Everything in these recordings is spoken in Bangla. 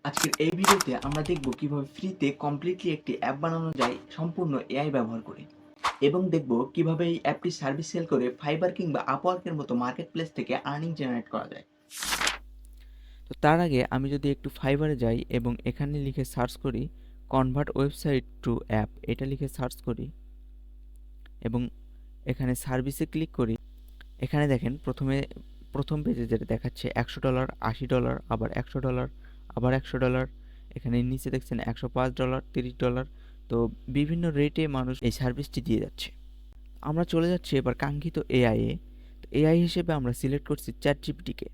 আজকের এই ভিডিওতে আমরা দেখব কিভাবে ফ্রিতে কমপ্লিটলি একটি অ্যাপ বানানো যায় সম্পূর্ণ এআই ব্যবহার করে, এবং দেখব কিভাবে এই অ্যাপটি সার্ভিস সেল করে ফাইবার কিংবা আপওয়ার্কের মতো মার্কেট প্লেস থেকে আর্নিং জেনারেট করা যায়। তো তার আগে আমি যদি একটু ফাইবারে যাই এবং এখানে লিখে সার্চ করি কনভার্ট ওয়েবসাইট টু অ্যাপ, এটা লিখে সার্চ করি এবং এখানে সার্ভিসে ক্লিক করি। এখানে দেখেন প্রথম পেজে যেটা দেখাচ্ছে $100, $80, আবার $100, আবার $100। এখানে নিচে দেখছেন $105, $30। তো বিভিন্ন রেটে মানুষ এই সার্ভিসটি দিয়ে যাচ্ছে। আমরা চলে যাচ্ছি এবার কাঙ্ক্ষিত এআইয়ে। এআই হিসেবে আমরা সিলেক্ট করছি চ্যাট জিপিটিকে।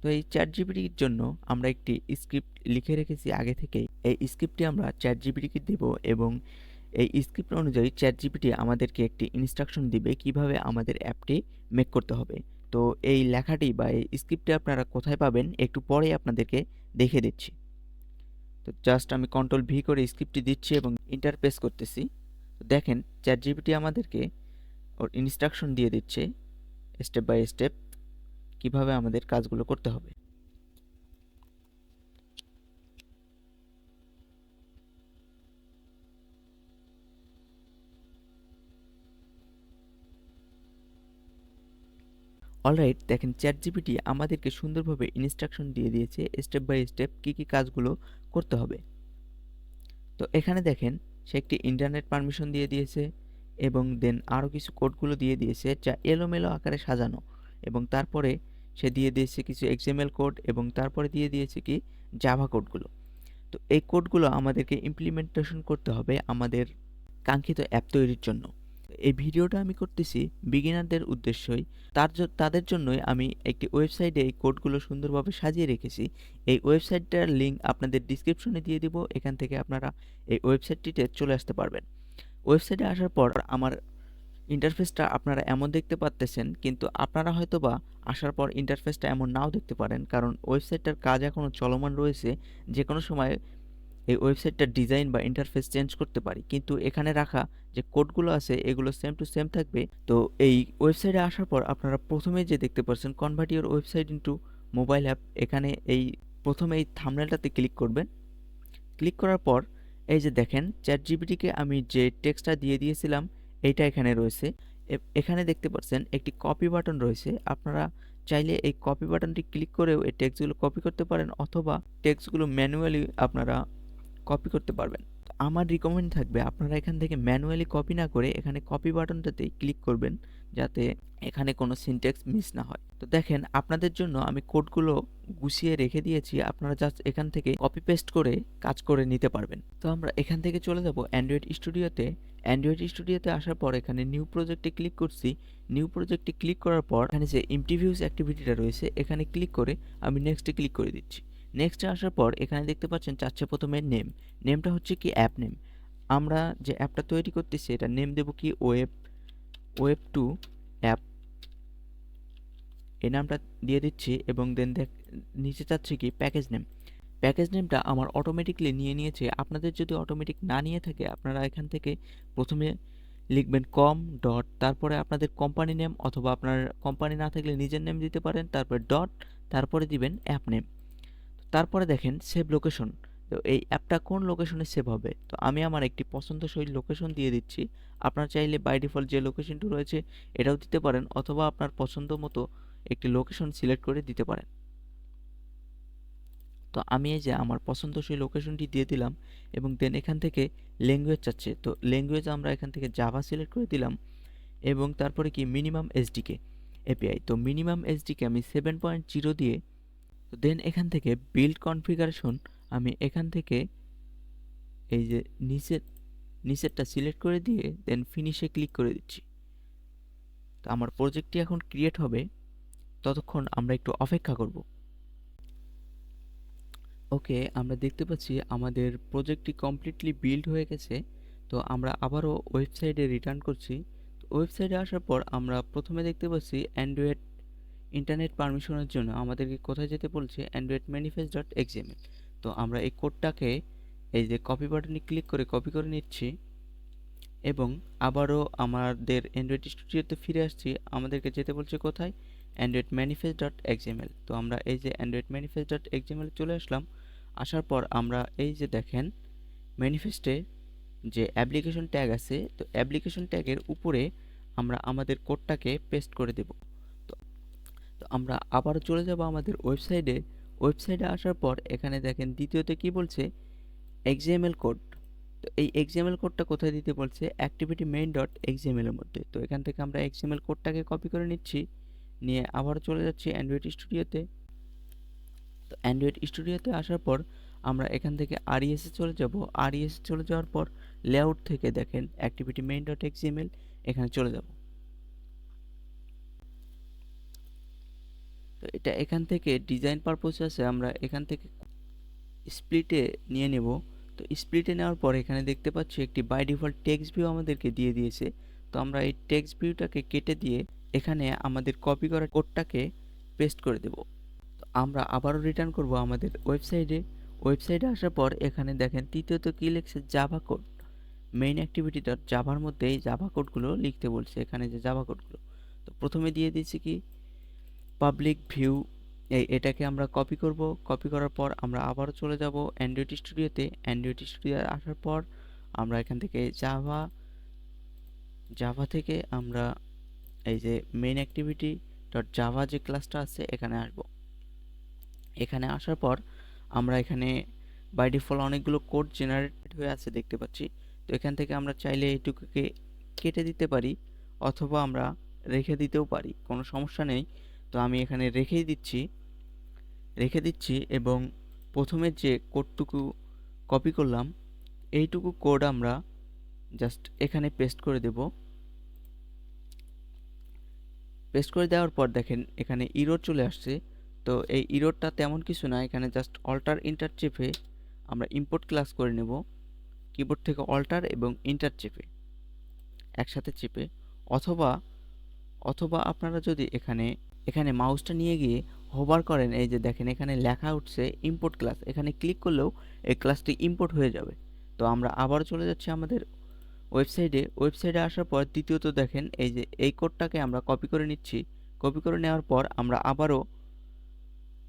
তো এই চ্যাট জিপিটির জন্য আমরা একটি স্ক্রিপ্ট লিখে রেখেছি আগে থেকেই। এই স্ক্রিপ্টটি আমরা চ্যাট জিপিটিকে দেব এবং এই স্ক্রিপ্ট অনুযায়ী চ্যাট জিপিটি আমাদেরকে একটি ইনস্ট্রাকশন দিবে কিভাবে আমাদের অ্যাপটি মেক করতে হবে। তো এই লেখাটি বা এই স্ক্রিপ্টটি আপনারা কোথায় পাবেন একটু পরেই আপনাদেরকে দেখে দিচ্ছি। তো জাস্ট আমি কন্ট্রোল-ভি করে স্ক্রিপ্টটি দিচ্ছি এবং এন্টার প্রেস করতেছি। তো দেখেন চ্যাট জিপিটি আমাদেরকে ওর ইনস্ট্রাকশন দিয়ে দিচ্ছে স্টেপ বাই স্টেপ কিভাবে আমাদের কাজগুলো করতে হবে। অলরাইট, দেখেন চ্যাট জিপিটি আমাদেরকে সুন্দরভাবে ইনস্ট্রাকশন দিয়ে দিয়েছে স্টেপ বাই স্টেপ কী কী কাজগুলো করতে হবে। তো এখানে দেখেন সে একটি ইন্টারনেট পারমিশন দিয়ে দিয়েছে এবং দেন আরও কিছু কোডগুলো দিয়ে দিয়েছে যা এলোমেলো আকারে সাজানো, এবং তারপরে সে দিয়ে দিয়েছে কিছু এক্সএমএল কোড এবং তারপরে দিয়ে দিয়েছে কি জাভা কোডগুলো। তো এই কোডগুলো আমাদেরকে ইমপ্লিমেন্টেশন করতে হবে আমাদের কাঙ্ক্ষিত অ্যাপ তৈরির জন্য। এই ভিডিওটা আমি করতেছি বিগিনারদের উদ্দেশ্যই। তাদের জন্যই আমি একটি ওয়েবসাইটে এই কোডগুলো সুন্দরভাবে সাজিয়ে রেখেছি। এই ওয়েবসাইটটার লিঙ্ক আপনাদের ডিসক্রিপশনে দিয়ে দিব, এখান থেকে আপনারা এই ওয়েবসাইটটিতে চলে আসতে পারবেন। ওয়েবসাইটে আসার পর আমার ইন্টারফেসটা আপনারা এমন দেখতে পারতেছেন, কিন্তু আপনারা হয়তোবা আসার পর ইন্টারফেসটা এমন নাও দেখতে পারেন, কারণ ওয়েবসাইটটার কাজ এখনও চলমান রয়েছে। যে কোনো সময় এই ওয়েবসাইটটার ডিজাইন বা ইন্টারফেস চেঞ্জ করতে পারি, কিন্তু এখানে রাখা যে কোডগুলো আছে এগুলো সেম টু সেম থাকবে। তো এই ওয়েবসাইটে আসার পর আপনারা প্রথমে যে দেখতে পাচ্ছেন convert your website into mobile app, এখানে এই প্রথমে এই থাম্বনেলটাতে ক্লিক করবেন। ক্লিক করার পর এই যে দেখেন চ্যাট জিপিটিকে আমি যে টেক্সটটা দিয়ে দিয়েছিলাম এইটা এখানে রয়েছে। এখানে দেখতে পাচ্ছেন একটি কপি বাটন রয়েছে। আপনারা চাইলে এই কপি বাটনটি ক্লিক করেও এই টেক্সটগুলো কপি করতে পারেন, অথবা টেক্সটগুলো ম্যানুয়ালি আপনারা কপি করতে পারবেন। আমার রিকমেন্ড থাকবে আপনারা এখান থেকে ম্যানুয়ালি কপি না করে এখানে কপি বাটনটাতেই ক্লিক করবেন, যাতে এখানে কোনো সিনট্যাক্স মিস না হয়। তো দেখেন আপনাদের জন্য আমি কোডগুলো গুছিয়ে রেখে দিয়েছি, আপনারা জাস্ট এখান থেকে কপি পেস্ট করে কাজ করে নিতে পারবেন। তো আমরা এখান থেকে চলে যাব অ্যান্ড্রয়েড স্টুডিওতে। অ্যান্ড্রয়েড স্টুডিওতে আসার পর এখানে নিউ প্রজেক্টে ক্লিক করছি। নিউ প্রজেক্টে ক্লিক করার পর এখানে যে ইন্টারভিউস অ্যাক্টিভিটিটা রয়েছে এখানে ক্লিক করে আমি নেক্সটে ক্লিক করে দিচ্ছি। নেক্সটে আসার পর এখানে দেখতে পাচ্ছেন চাচ্ছে প্রথমে নেমটা হচ্ছে কি অ্যাপ নেম। আমরা যে অ্যাপটা তৈরি করতেছি এটা নেম দেব কি ওয়েব টু অ্যাপ, এই নামটা দিয়ে দিচ্ছি এবং দেন নিচে চাচ্ছি কি প্যাকেজ নেম। প্যাকেজ নেমটা আমার অটোমেটিকলি নিয়ে নিয়েছে। আপনাদের যদি অটোমেটিক না নিয়ে থাকে আপনারা এখান থেকে প্রথমে লিখবেন কম ডট, তারপরে আপনাদের কোম্পানি নেম, অথবা আপনার কোম্পানি না থাকলে নিজের নেম দিতে পারেন, তারপরে ডট, তারপরে দিবেন অ্যাপ নেম। তারপরে দেখেন সেভ লোকেশন। তো এই অ্যাপটা কোন লোকেশনে সেভ হবে, তো আমি আমার একটি পছন্দসই লোকেশন দিয়ে দিচ্ছি। আপনার চাইলে বাই ডিফল্ট যে লোকেশনটি রয়েছে এটাও দিতে পারেন, অথবা আপনার পছন্দ মতো একটি লোকেশন সিলেক্ট করে দিতে পারেন। তো আমি এই যে আমার পছন্দসই লোকেশনটি দিয়ে দিলাম এবং দেন এখান থেকে ল্যাঙ্গুয়েজ চাচ্ছে। তো ল্যাঙ্গুয়েজ আমরা এখান থেকে জাভা সিলেক্ট করে দিলাম এবং তারপরে কি মিনিমাম এসডিকে এপিআই। তো মিনিমাম এসডিকে আমি 7.0 দিয়ে, তো দেন এখান থেকে বিল্ড কনফিগারেশন আমি এখান থেকে এই যে নিচেরটা সিলেক্ট করে দিয়ে দেন ফিনিশে ক্লিক করে দিচ্ছি। তো আমার প্রজেক্টটি এখন ক্রিয়েট হবে, ততক্ষণ আমরা একটু অপেক্ষা করব। ওকে, আমরা দেখতে পাচ্ছি আমাদের প্রজেক্টটি কমপ্লিটলি বিল্ড হয়ে গেছে। তো আমরা আবারও ওয়েবসাইটে রিটার্ন করছি। তো ওয়েবসাইটে আসার পর আমরা প্রথমে দেখতে পাচ্ছি অ্যান্ড্রয়েড ইন্টারনেট পারমিশনের জন্য আমাদেরকে কোথায় যেতে বলছে, অ্যান্ড্রয়েড ম্যানিফেস্ট ডট এক্সএমএল। তো আমরা এই কোডটাকে এই যে কপি বাটনে ক্লিক করে কপি করে নিচ্ছি এবং আবারও আমাদের অ্যান্ড্রয়েড স্টুডিওতে ফিরে আসছি। আমাদেরকে যেতে বলছে কোথায়, অ্যান্ড্রয়েড ম্যানিফেস্ট ডট এক্সএমএল। তো আমরা এই যে অ্যান্ড্রয়েড ম্যানিফেস্ট ডট এক্সএমএল চলে আসলাম। আসার পর আমরা এই যে দেখেন ম্যানিফেস্টে যে অ্যাপ্লিকেশন ট্যাগ আছে, তো অ্যাপ্লিকেশন ট্যাগের উপরে আমরা আমাদের কোডটাকে পেস্ট করে দেব। তো তো আমরা আবারও চলে যাব আমাদের ওয়েবসাইটে। ওয়েবসাইটে আসার পর এখানে দেখেন দ্বিতীয়তে কি বলছে, এক্সএমএল কোড। তো এই এক্সএমএল কোডটা কোথায় দিতে বলছে, অ্যাক্টিভিটি মেইন ডট এক্সএমএল এর মধ্যে। তো এখান থেকে আমরা এক্সএমএল কোডটাকে কপি করে নিচ্ছি, নিয়ে আবারও চলে যাচ্ছি অ্যান্ড্রয়েড স্টুডিওতে। তো অ্যান্ড্রয়েড স্টুডিওতে আসার পর আমরা এখান থেকে আরইএস এ চলে যাব। আরইএস এ চলে যাওয়ার পর লেআউট থেকে দেখেন অ্যাক্টিভিটি মেইন ডট এক্সএমএল, এখানে চলে যাব। তো এটা এখান থেকে ডিজাইন পারপোজ আছে, আমরা এখান থেকে স্প্লিটে নিয়ে নেব। তো স্প্লিটে নেওয়ার পর এখানে দেখতে পাচ্ছি একটি বাই ডিফল্ট টেক্সট ভিউ আমাদেরকে দিয়ে দিয়েছে। তো আমরা এই টেক্সট ভিউটাকে কেটে দিয়ে এখানে আমাদের কপি করা কোডটাকে পেস্ট করে দেব। তো আমরা আবারও রিটার্ন করব আমাদের ওয়েবসাইটে। ওয়েবসাইটে আসার পর এখানে দেখেন তৃতীয়ত কি লিখছে, Java code. Main activity dot জাভার মধ্যে এই জাভা কোডগুলো লিখতে বলছে, এখানে যে জাভা কোডগুলো। তো প্রথমে দিয়ে দিয়েছি কি পাবলিক ভিউ, এটাকে আমরা কপি করব। কপি করার পর আমরা আবারও চলে যাব অ্যান্ড্রয়েড স্টুডিওতে। অ্যান্ড্রয়েড স্টুডিও আসার পর আমরা এখান থেকে জাভা থেকে আমরা এই যে মেইন অ্যাক্টিভিটি ডট জাভা যে ক্লাসটা আছে এখানে আসব। এখানে আসার পর আমরা এখানে বাই ডিফল্ট অনেকগুলো কোড জেনারেট হয়ে আছে দেখতে পাচ্ছি। তো এখান থেকে আমরা চাইলে এইটুকুকে কেটে দিতে পারি, অথবা আমরা রেখে দিতেও পারি, কোনো সমস্যা নেই। তো আমি এখানে রেখে দিচ্ছি এবং প্রথমে যে কোডটুকু কপি করলাম এইটুকু কোড আমরা জাস্ট এখানে পেস্ট করে দেব। পেস্ট করে দেওয়ার পর দেখেন এখানে ইরর চলে আসছে। তো এই ইররটা তেমন কিছু না, এখানে জাস্ট অল্টার ইন্টার চেপে আমরা ইম্পোর্ট ক্লাস করে নেব। কিবোর্ড থেকে অল্টার এবং ইন্টার চেপে একসাথে চেপে, অথবা অথবা আপনারা যদি এখানে মাউসটা নিয়ে গিয়ে হোভার করেন, এই যে দেখেন এখানে লেখা উঠছে ইম্পোর্ট ক্লাস, এখানে ক্লিক করলেও এই ক্লাসটি ইম্পোর্ট হয়ে যাবে। তো আমরা আবার চলে যাচ্ছি আমাদের ওয়েবসাইটে আসার পর দ্বিতীয়ত দেখেন এই যে এই কোডটাকে আমরা কপি করে নিচ্ছি। কপি করে নেওয়ার পর আমরা আবারও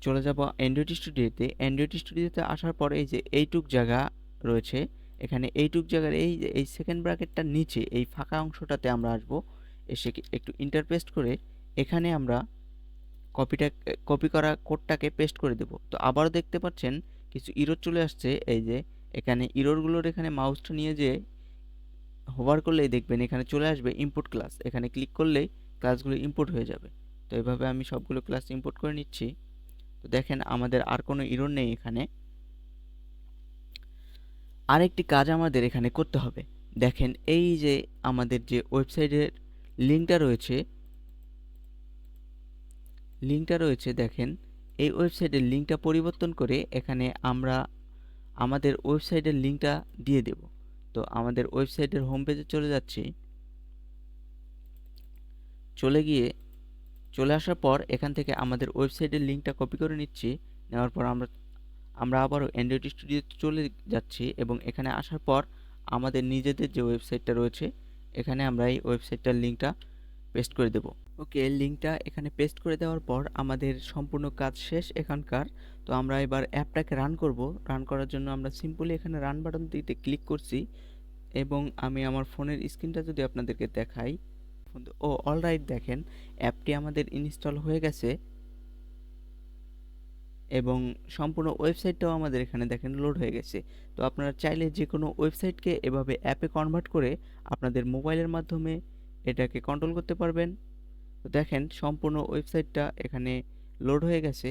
চলে যাব অ্যান্ড্রয়েড স্টুডিওতে। অ্যান্ড্রয়েড স্টুডিওতে আসার পর এই যে এইটুক জায়গা রয়েছে, এখানে এইটুক জায়গার এই যে এই সেকেন্ড ব্র্যাকেটটার নিচে এই ফাঁকা অংশটাতে আমরা আসব। এসে একটু ইন্টারপেস্ট করে এখানে আমরা কপি করা কোডটাকে পেস্ট করে দেব। তো আবারও দেখতে পাচ্ছেন কিছু ইরর চলে আসছে, এই যে এখানে ইররগুলোর এখানে মাউসটা নিয়ে যে হোভার করলেই দেখবেন এখানে চলে আসবে ইম্পোর্ট ক্লাস, এখানে ক্লিক করলেই ক্লাসগুলো ইম্পোর্ট হয়ে যাবে। তো এভাবে আমি সবগুলো ক্লাস ইম্পোর্ট করে নিচ্ছি। তো দেখেন আমাদের আর কোনো ইরর নেই এখানে। আরেকটি কাজ আমাদের এখানে করতে হবে। দেখেন এই যে আমাদের যে ওয়েবসাইটের লিঙ্কটা রয়েছে দেখেন এই ওয়েবসাইটের লিঙ্কটা পরিবর্তন করে এখানে আমরা আমাদের ওয়েবসাইটের লিঙ্কটা দিয়ে দেব। তো আমাদের ওয়েবসাইটের হোম পেজে চলে যাচ্ছি। চলে আসার পর এখান থেকে আমাদের ওয়েবসাইটের লিঙ্কটা কপি করে নিচ্ছি। নেওয়ার পর আমরা আবারও অ্যান্ড্রয়েড স্টুডিওতে চলে যাচ্ছি এবং এখানে আসার পর আমাদের নিজেদের যে ওয়েবসাইটটা রয়েছে এখানে আমরা এই ওয়েবসাইটটার লিঙ্কটা পেস্ট করে দেব। ওকে, লিঙ্কটা এখানে পেস্ট করে দেওয়ার পর আমাদের সম্পূর্ণ কাজ শেষ এখানকার। তো আমরা এবার অ্যাপটাকে রান করব। রান করার জন্য আমরা সিম্পলি এখানে রান বাটনটিতে ক্লিক করছি এবং আমি আমার ফোনের স্ক্রিনটা যদি আপনাদেরকে দেখাই, অলরাইট, দেখেন অ্যাপটি আমাদের ইনস্টল হয়ে গেছে এবং সম্পূর্ণ ওয়েবসাইটটাও আমাদের এখানে দেখেন লোড হয়ে গেছে। তো আপনারা চাইলে যে কোনো ওয়েবসাইটকে এভাবে অ্যাপে কনভার্ট করে আপনাদের মোবাইলের মাধ্যমে এটাকে কন্ট্রোল করতে পারবেন। তো দেখেন সম্পূর্ণ ওয়েবসাইটটা এখানে লোড হয়ে গেছে।